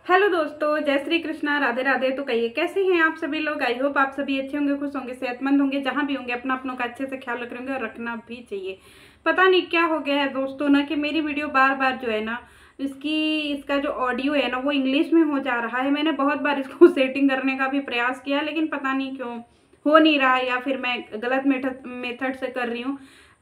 Hello दोस्तों, जय श्री कृष्णा, राधे राधे। तो कहिए कैसे हैं आप सभी लोग। आई होप आप सभी अच्छे होंगे, खुश होंगे, सेहतमंद होंगे। जहां भी होंगे अपनों का अच्छे से ख्याल रख रहे होंगे और रखना भी चाहिए। पता नहीं क्या हो गया है दोस्तों ना कि मेरी वीडियो बार बार जो है ना इसका जो ऑडियो है ना वो इंग्लिश में हो जा रहा है। मैंने बहुत बार इसको सेटिंग करने का भी प्रयास किया, लेकिन पता नहीं क्यों हो नहीं रहा है, या फिर मैं गलत मेथड से कर रही हूँ।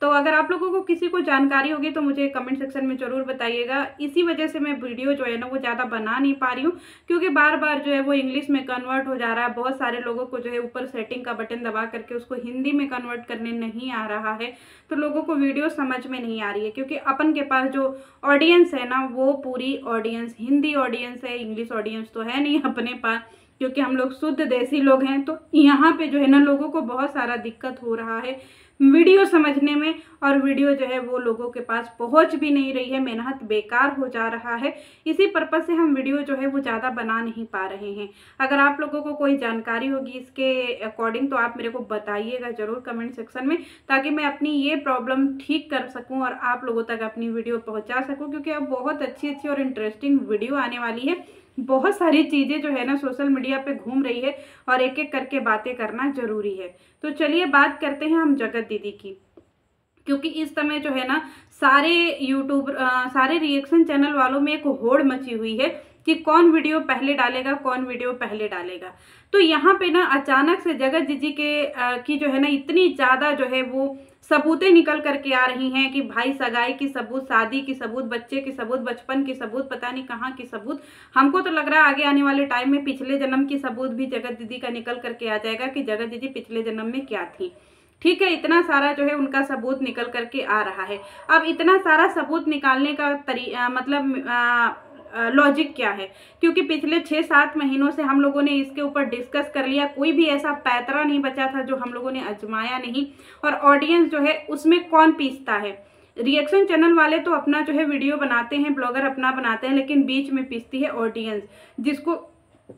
तो अगर आप लोगों को किसी को जानकारी होगी तो मुझे कमेंट सेक्शन में ज़रूर बताइएगा। इसी वजह से मैं वीडियो जो है ना वो ज़्यादा बना नहीं पा रही हूँ, क्योंकि बार बार जो है वो इंग्लिश में कन्वर्ट हो जा रहा है। बहुत सारे लोगों को जो है ऊपर सेटिंग का बटन दबा करके उसको हिंदी में कन्वर्ट करने नहीं आ रहा है, तो लोगों को वीडियो समझ में नहीं आ रही है। क्योंकि अपन के पास जो ऑडियंस है ना वो पूरी ऑडियंस हिंदी ऑडियंस है, इंग्लिश ऑडियंस तो है नहीं अपने पास, क्योंकि हम लोग शुद्ध देसी लोग हैं। तो यहाँ पे जो है ना लोगों को बहुत सारा दिक्कत हो रहा है वीडियो समझने में, और वीडियो जो है वो लोगों के पास पहुंच भी नहीं रही है, मेहनत बेकार हो जा रहा है। इसी पर्पज़ से हम वीडियो जो है वो ज़्यादा बना नहीं पा रहे हैं। अगर आप लोगों को कोई जानकारी होगी इसके अकॉर्डिंग तो आप मेरे को बताइएगा ज़रूर कमेंट सेक्शन में, ताकि मैं अपनी ये प्रॉब्लम ठीक कर सकूँ और आप लोगों तक अपनी वीडियो पहुँचा सकूँ। क्योंकि अब बहुत अच्छी अच्छी और इंटरेस्टिंग वीडियो आने वाली है। बहुत सारी चीज़ें जो है ना सोशल मीडिया पे घूम रही है और एक एक करके बातें करना जरूरी है। तो चलिए बात करते हैं हम जगत दीदी की, क्योंकि इस समय जो है ना सारे सारे रिएक्शन चैनल वालों में एक होड़ मची हुई है कि कौन वीडियो पहले डालेगा, कौन वीडियो पहले डालेगा। तो यहाँ पे ना अचानक से जगत दीदी की जो है ना इतनी ज़्यादा जो है वो सबूतें निकल करके आ रही हैं कि भाई सगाई की सबूत, शादी की सबूत, बच्चे की सबूत, बचपन की सबूत, पता नहीं कहाँ की सबूत। हमको तो लग रहा है आगे आने वाले टाइम में पिछले जन्म की सबूत भी जगत दीदी का निकल करके आ जाएगा कि जगत दीदी पिछले जन्म में क्या थी। ठीक है, इतना सारा जो है उनका सबूत निकल करके आ रहा है। अब इतना सारा सबूत निकालने का मतलब लॉजिक क्या है, क्योंकि पिछले 6-7 महीनों से हम लोगों ने इसके ऊपर डिस्कस कर लिया, कोई भी ऐसा पैतरा नहीं बचा था जो हम लोगों ने आजमाया नहीं। और ऑडियंस जो है उसमें कौन पीसता है, रिएक्शन चैनल वाले तो अपना जो है वीडियो बनाते हैं, ब्लॉगर अपना बनाते हैं, लेकिन बीच में पीसती है ऑडियंस, जिसको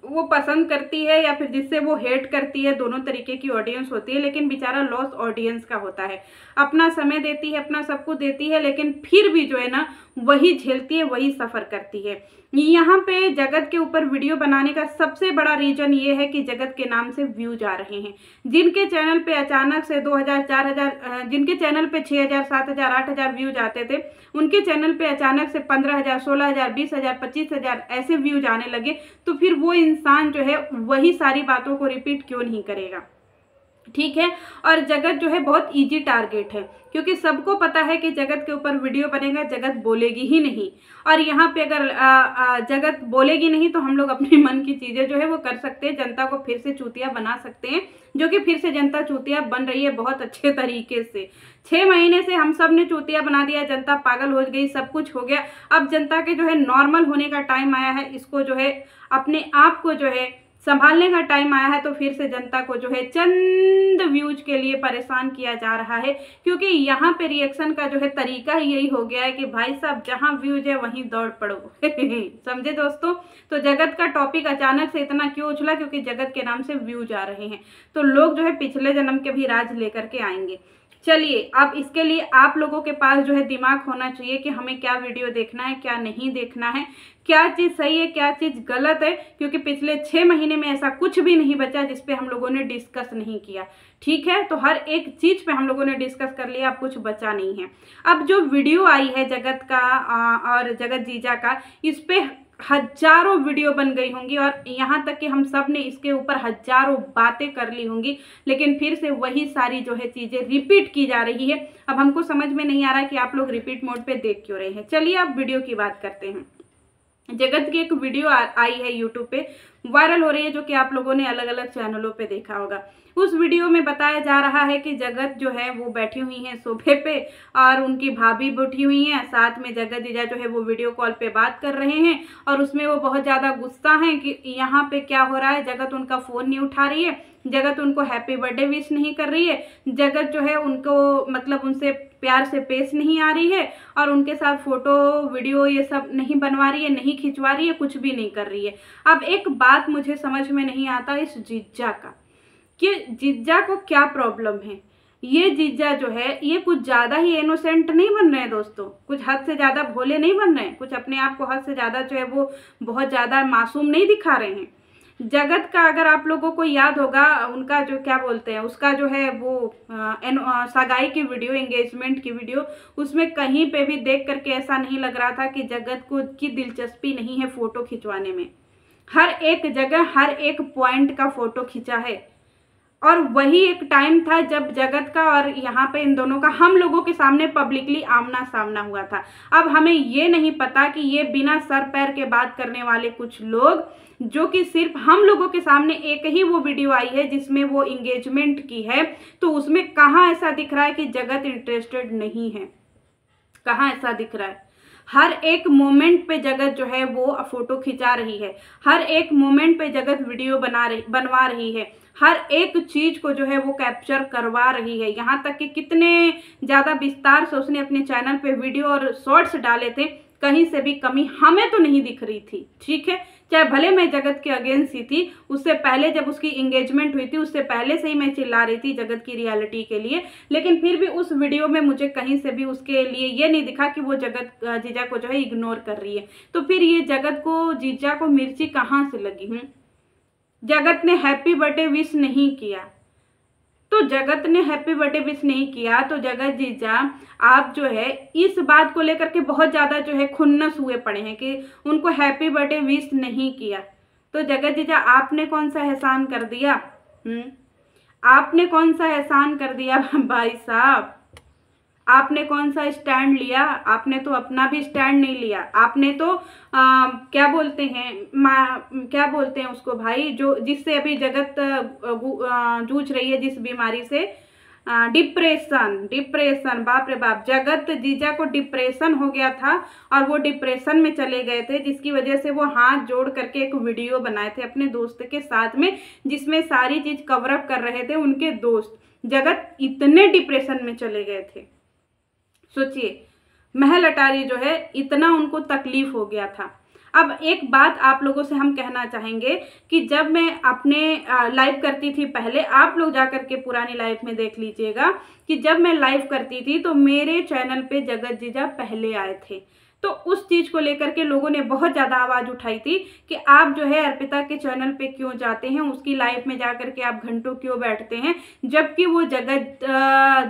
वो पसंद करती है या फिर जिससे वो हेट करती है। दोनों तरीके की ऑडियंस होती है, लेकिन बेचारा लॉस ऑडियंस का होता है। अपना समय देती है, अपना सब कुछ देती है, लेकिन फिर भी जो है ना वही झेलती है, वही सफ़र करती है। यहाँ पे जगत के ऊपर वीडियो बनाने का सबसे बड़ा रीजन ये है कि जगत के नाम से व्यूज आ रहे हैं। जिनके चैनल पे अचानक से 2000 4000, जिनके चैनल पे 6000 7000 8000 व्यूज आते थे, उनके चैनल पे अचानक से 15000 16000 20000 25000 ऐसे व्यूज आने लगे। तो फिर वो इंसान जो है वही सारी बातों को रिपीट क्यों नहीं करेगा। ठीक है, और जगत जो है बहुत इजी टारगेट है, क्योंकि सबको पता है कि जगत के ऊपर वीडियो बनेगा, जगत बोलेगी ही नहीं। और यहाँ पे अगर जगत बोलेगी नहीं तो हम लोग अपने मन की चीज़ें जो है वो कर सकते हैं, जनता को फिर से चूतिया बना सकते हैं, जो कि फिर से जनता चूतिया बन रही है बहुत अच्छे तरीके से। 6 महीने से हम सब ने चूतिया बना दिया, जनता पागल हो गई, सब कुछ हो गया। अब जनता के जो है नॉर्मल होने का टाइम आया है, इसको जो है अपने आप को जो है संभालने का टाइम आया है। तो फिर से जनता को जो है चंद व्यूज के लिए परेशान किया जा रहा है, क्योंकि यहाँ पे रिएक्शन का जो है तरीका ही यही हो गया है कि भाई साहब जहाँ व्यूज है वहीं दौड़ पड़ो। समझे दोस्तों। तो जगत का टॉपिक अचानक से इतना क्यों उछला, क्योंकि जगत के नाम से व्यूज आ रहे हैं, तो लोग जो है पिछले जन्म के भी राज लेकर के आएंगे। चलिए, अब इसके लिए आप लोगों के पास जो है दिमाग होना चाहिए कि हमें क्या वीडियो देखना है, क्या नहीं देखना है, क्या चीज़ सही है, क्या चीज़ गलत है। क्योंकि पिछले 6 महीने में ऐसा कुछ भी नहीं बचा जिस पे हम लोगों ने डिस्कस नहीं किया। ठीक है, तो हर एक चीज़ पे हम लोगों ने डिस्कस कर लिया, अब कुछ बचा नहीं है। अब जो वीडियो आई है जगत का और जगत जीजा का, इस पे हजारों वीडियो बन गई होंगी, और यहाँ तक कि हम सब ने इसके ऊपर हजारों बातें कर ली होंगी, लेकिन फिर से वही सारी जो है चीज़ें रिपीट की जा रही है। अब हमको समझ में नहीं आ रहा है कि आप लोग रिपीट मोड पे देख क्यों रहे हैं। चलिए अब वीडियो की बात करते हैं। जगत की एक वीडियो आई है यूट्यूब पे, वायरल हो रही है, जो कि आप लोगों ने अलग अलग चैनलों पे देखा होगा। उस वीडियो में बताया जा रहा है कि जगत जो है वो बैठी हुई हैं सोफे पे, और उनकी भाभी बैठी हुई हैं, साथ में जगत जीजा जो है वो वीडियो कॉल पे बात कर रहे हैं, और उसमें वो बहुत ज़्यादा गुस्सा हैं कि यहाँ पे क्या हो रहा है। जगत उनका फ़ोन नहीं उठा रही है, जगत उनको हैप्पी बर्थडे विश नहीं कर रही है, जगत जो है उनको मतलब उनसे प्यार से पेश नहीं आ रही है, और उनके साथ फोटो वीडियो ये सब नहीं बनवा रही है, नहीं खिंचवा रही है, कुछ भी नहीं कर रही है। अब एक बात मुझे समझ में नहीं आता इस जिज्जा का, कि जिज्जा को क्या प्रॉब्लम है। ये जीजा जो है ये कुछ ज़्यादा ही इनोसेंट नहीं बन रहे हैं दोस्तों, कुछ हद से ज़्यादा भोले नहीं बन रहे हैं, कुछ अपने आप को हद से ज़्यादा जो है वो बहुत ज़्यादा मासूम नहीं दिखा रहे हैं। जगत का अगर आप लोगों को याद होगा, उनका जो क्या बोलते हैं उसका जो है वो सगाई की वीडियो, एंगेजमेंट की वीडियो, उसमें कहीं पे भी देख करके ऐसा नहीं लग रहा था कि जगत को की दिलचस्पी नहीं है फ़ोटो खिंचवाने में। हर एक जगह हर एक पॉइंट का फ़ोटो खिंचा है। और वही एक टाइम था जब जगत का और यहाँ पे इन दोनों का हम लोगों के सामने पब्लिकली आमना सामना हुआ था। अब हमें ये नहीं पता कि ये बिना सर पैर के बात करने वाले कुछ लोग, जो कि सिर्फ हम लोगों के सामने एक ही वो वीडियो आई है जिसमें वो इंगेजमेंट की है, तो उसमें कहाँ ऐसा दिख रहा है कि जगत इंटरेस्टेड नहीं है? कहाँ ऐसा दिख रहा है? हर एक मोमेंट पे जगत जो है वो फोटो खिंचा रही है, हर एक मोमेंट पे जगत वीडियो बनवा रही है, हर एक चीज को जो है वो कैप्चर करवा रही है। यहाँ तक कि कितने ज़्यादा विस्तार से उसने अपने चैनल पे वीडियो और शॉर्ट्स डाले थे, कहीं से भी कमी हमें तो नहीं दिख रही थी। ठीक है, चाहे भले मैं जगत के अगेंस्ट ही थी, उससे पहले जब उसकी इंगेजमेंट हुई थी उससे पहले से ही मैं चिल्ला रही थी जगत की रियलिटी के लिए, लेकिन फिर भी उस वीडियो में मुझे कहीं से भी उसके लिए ये नहीं दिखा कि वो जगत जीजा को जो है इग्नोर कर रही है। तो फिर ये जगत को जीजा को मिर्ची कहाँ से लगी? जगत ने हैप्पी बर्थडे विश नहीं किया, तो जगत ने हैप्पी बर्थडे विश नहीं किया तो जगत जीजा आप जो है इस बात को लेकर के बहुत ज़्यादा जो है खुन्नस हुए पड़े हैं कि उनको हैप्पी बर्थडे विश नहीं किया। तो जगत जीजा आपने कौन सा एहसान कर दिया? आपने कौन सा एहसान कर दिया भाई साहब? आपने कौन सा स्टैंड लिया? आपने तो अपना भी स्टैंड नहीं लिया। आपने तो क्या बोलते हैं उसको भाई, जो जिससे अभी जगत जूझ रही है जिस बीमारी से, डिप्रेशन। बाप रे बाप, जगत जीजा को डिप्रेशन हो गया था और वो डिप्रेशन में चले गए थे, जिसकी वजह से वो हाथ जोड़ करके एक वीडियो बनाए थे अपने दोस्त के साथ में, जिसमें सारी चीज कवर अप कर रहे थे उनके दोस्त। जगत इतने डिप्रेशन में चले गए थे, सोचिए महल अटारी जो है इतना उनको तकलीफ हो गया था। अब एक बात आप लोगों से हम कहना चाहेंगे कि जब मैं अपने लाइव करती थी पहले, आप लोग जा करके पुरानी लाइव में देख लीजिएगा कि जब मैं लाइव करती थी तो मेरे चैनल पे जगत जीजा पहले आए थे, तो उस चीज को लेकर के लोगों ने बहुत ज्यादा आवाज उठाई थी कि आप जो है अर्पिता के चैनल पे क्यों जाते हैं, उसकी लाइव में जा करके आप घंटों क्यों बैठते हैं, जबकि वो जगत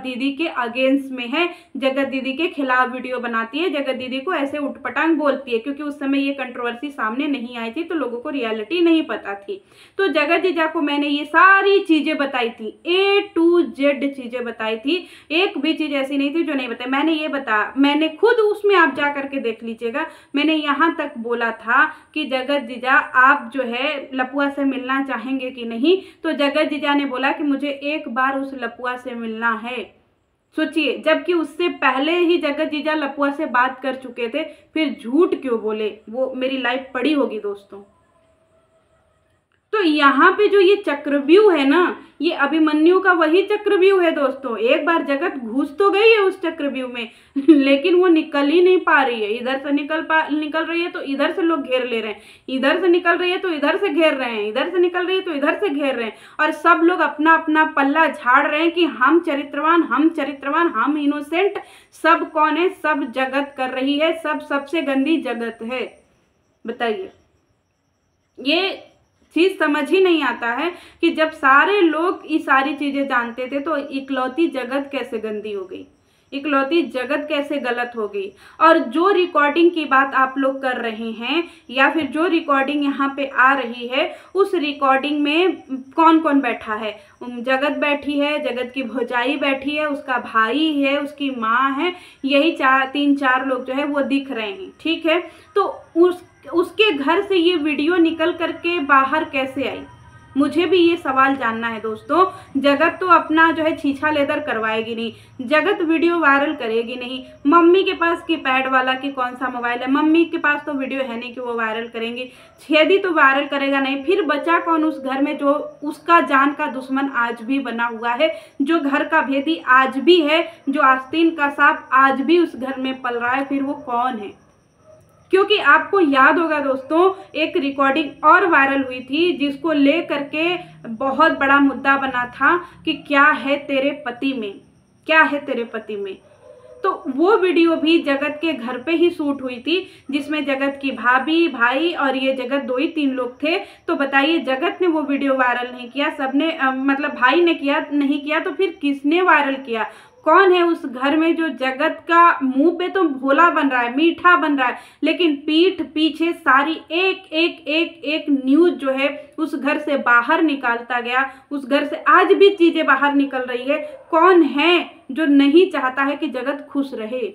दीदी के अगेंस्ट में है, जगत दीदी के खिलाफ वीडियो बनाती है, जगत दीदी को ऐसे उठपटांग बोलती है, क्योंकि उस समय ये कंट्रोवर्सी सामने नहीं आई थी तो लोगों को रियलिटी नहीं पता थी। तो जगत जीजा को मैंने ये सारी चीजें बताई थी, A to Z चीजें बताई थी, एक भी चीज ऐसी नहीं थी जो नहीं बताई। मैंने खुद उसमें आप जा करके देख लीजिएगा, मैंने यहाँ तक बोला था कि जगत जीजा आप जो है लपुआ से मिलना चाहेंगे कि नहीं, तो जगत जीजा ने बोला कि मुझे एक बार उस लपुआ से मिलना है। सोचिए, जबकि उससे पहले ही जगत जीजा लपुआ से बात कर चुके थे, फिर झूठ क्यों बोले? वो मेरी लाइफ पड़ी होगी दोस्तों। तो यहाँ पे जो ये चक्रव्यूह है ना, ये अभिमन्यु का वही चक्रव्यूह है दोस्तों। एक बार जगत घुस तो गई है उस चक्रव्यूह में, लेकिन वो निकल ही नहीं पा रही है। इधर से निकल रही है तो इधर से लोग घेर ले रहे हैं, इधर से निकल रही है तो इधर से घेर रहे हैं, इधर से निकल रही है तो इधर से घेर रहे हैं, और सब लोग अपना अपना पल्ला झाड़ रहे हैं कि हम चरित्रवान, हम इनोसेंट। सब कौन है? सब जगत कर रही है, सबसे गंदी जगत है। बताइए, ये चीज समझ ही नहीं आता है कि जब सारे लोग ये सारी चीजें जानते थे तो इकलौती जगत कैसे गंदी हो गई, इकलौती जगत कैसे गलत हो गई। और जो रिकॉर्डिंग की बात आप लोग कर रहे हैं, या फिर जो रिकॉर्डिंग यहाँ पे आ रही है, उस रिकॉर्डिंग में कौन कौन बैठा है? जगत बैठी है, जगत की भौजाई बैठी है, उसका भाई है, उसकी माँ है, यही 3-4 लोग जो है वो दिख रहे हैं। ठीक है, तो उसके घर से ये वीडियो निकल करके बाहर कैसे आई? मुझे भी ये सवाल जानना है दोस्तों। जगत तो अपना जो है छीछा लेदर करवाएगी नहीं, जगत वीडियो वायरल करेगी नहीं। मम्मी के पास कीपैड वाला कि कौन सा मोबाइल है, मम्मी के पास तो वीडियो है नहीं कि वो वायरल करेंगी। छेदी तो वायरल करेगा नहीं, फिर बचा कौन उस घर में जो उसका जान का दुश्मन आज भी बना हुआ है, जो घर का भेदी आज भी है, जो आस्तीन का सांप आज भी उस घर में पल रहा है, फिर वो कौन है? क्योंकि आपको याद होगा दोस्तों, एक रिकॉर्डिंग और वायरल हुई थी जिसको ले करके बहुत बड़ा मुद्दा बना था कि क्या है तेरे पति में, क्या है तेरे पति में। तो वो वीडियो भी जगत के घर पे ही शूट हुई थी, जिसमें जगत की भाभी, भाई और ये जगत 2 ही 3 लोग थे। तो बताइए, जगत ने वो वीडियो वायरल नहीं किया, सबने मतलब भाई ने किया नहीं किया, तो फिर किसने वायरल किया? कौन है उस घर में जो जगत का मुंह पे तो भोला बन रहा है, मीठा बन रहा है, लेकिन पीठ पीछे सारी एक एक एक एक न्यूज जो है उस घर से बाहर निकालता गया, उस घर से आज भी चीजें बाहर निकल रही है। कौन है जो नहीं चाहता है कि जगत खुश रहे?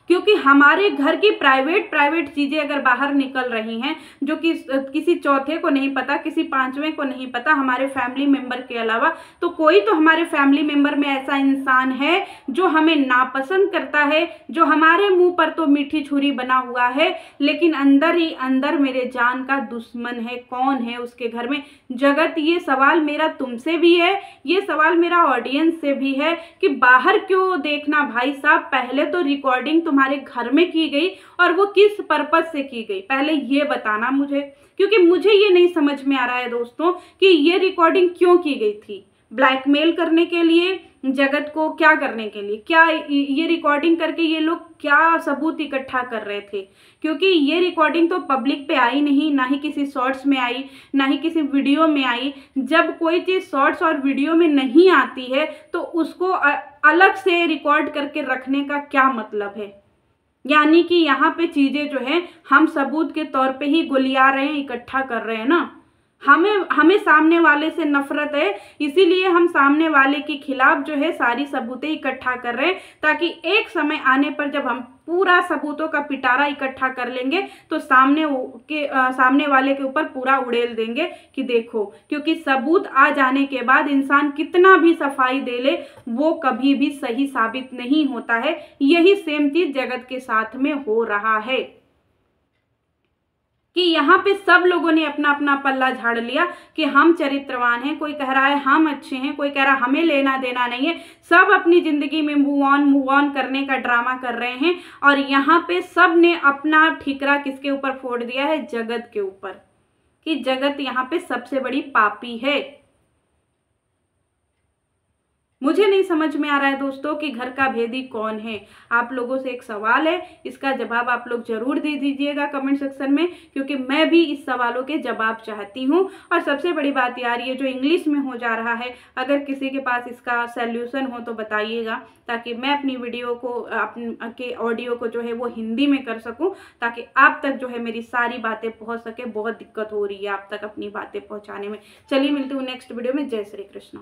क्योंकि हमारे घर की प्राइवेट चीजें अगर बाहर निकल रही हैं, जो कि किसी चौथे को नहीं पता, किसी पांचवें को नहीं पता, हमारे फैमिली मेंबर के अलावा, तो कोई तो हमारे फैमिली मेंबर में ऐसा इंसान है जो हमें नापसंद करता है, जो हमारे मुंह पर तो मीठी छुरी बना हुआ है, लेकिन अंदर ही अंदर मेरे जान का दुश्मन है। कौन है उसके घर में? जगत, ये सवाल मेरा तुमसे भी है, ये सवाल मेरा ऑडियंस से भी है कि बाहर क्यों देखना भाई साहब, पहले तो रिकॉर्डिंग तुम्हारे घर में की गई और वो किस पर्पस से की गई, पहले ये बताना मुझे, क्योंकि मुझे ये नहीं समझ में आ रहा है दोस्तों कि ये रिकॉर्डिंग क्यों की गई थी। ब्लैकमेल करने के लिए जगत को, क्या करने के लिए, क्या ये रिकॉर्डिंग करके ये लोग क्या सबूत इकट्ठा कर रहे थे? क्योंकि ये रिकॉर्डिंग तो पब्लिक पे आई नहीं, ना ही किसी शॉर्ट्स में आई, ना ही किसी वीडियो में आई। जब कोई चीज़ शॉर्ट्स और वीडियो में नहीं आती है तो उसको अलग से रिकॉर्ड करके रखने का क्या मतलब है? यानी कि यहाँ पे चीजें जो है हम सबूत के तौर पे ही गोलिया रहे हैं, इकट्ठा कर रहे हैं ना। हमें सामने वाले से नफरत है, इसीलिए हम सामने वाले के खिलाफ जो है सारी सबूतें इकट्ठा कर रहे हैं, ताकि एक समय आने पर जब हम पूरा सबूतों का पिटारा इकट्ठा कर लेंगे तो सामने वाले के ऊपर पूरा उड़ेल देंगे कि देखो। क्योंकि सबूत आ जाने के बाद इंसान कितना भी सफाई दे ले, वो कभी भी सही साबित नहीं होता है। यही सेम चीज जगत के साथ में हो रहा है कि यहाँ पे सब लोगों ने अपना अपना पल्ला झाड़ लिया कि हम चरित्रवान हैं। कोई कह रहा है हम अच्छे हैं, कोई कह रहा है हमें लेना देना नहीं है। सब अपनी जिंदगी में मूव ऑन करने का ड्रामा कर रहे हैं, और यहाँ पे सब ने अपना ठिकरा किसके ऊपर फोड़ दिया है? जगत के ऊपर, कि जगत यहाँ पे सबसे बड़ी पापी है। मुझे नहीं समझ में आ रहा है दोस्तों कि घर का भेदी कौन है। आप लोगों से एक सवाल है, इसका जवाब आप लोग जरूर दे दीजिएगा कमेंट सेक्शन में, क्योंकि मैं भी इस सवालों के जवाब चाहती हूँ। और सबसे बड़ी बात यार, ये जो इंग्लिश में हो जा रहा है, अगर किसी के पास इसका सल्यूशन हो तो बताइएगा, ताकि मैं अपनी वीडियो को, के ऑडियो को जो है वो हिंदी में कर सकूँ, ताकि आप तक जो है मेरी सारी बातें पहुँच सके। बहुत दिक्कत हो रही है आप तक अपनी बातें पहुँचाने में। चलिए मिलती हूँ नेक्स्ट वीडियो में। जय श्री कृष्ण।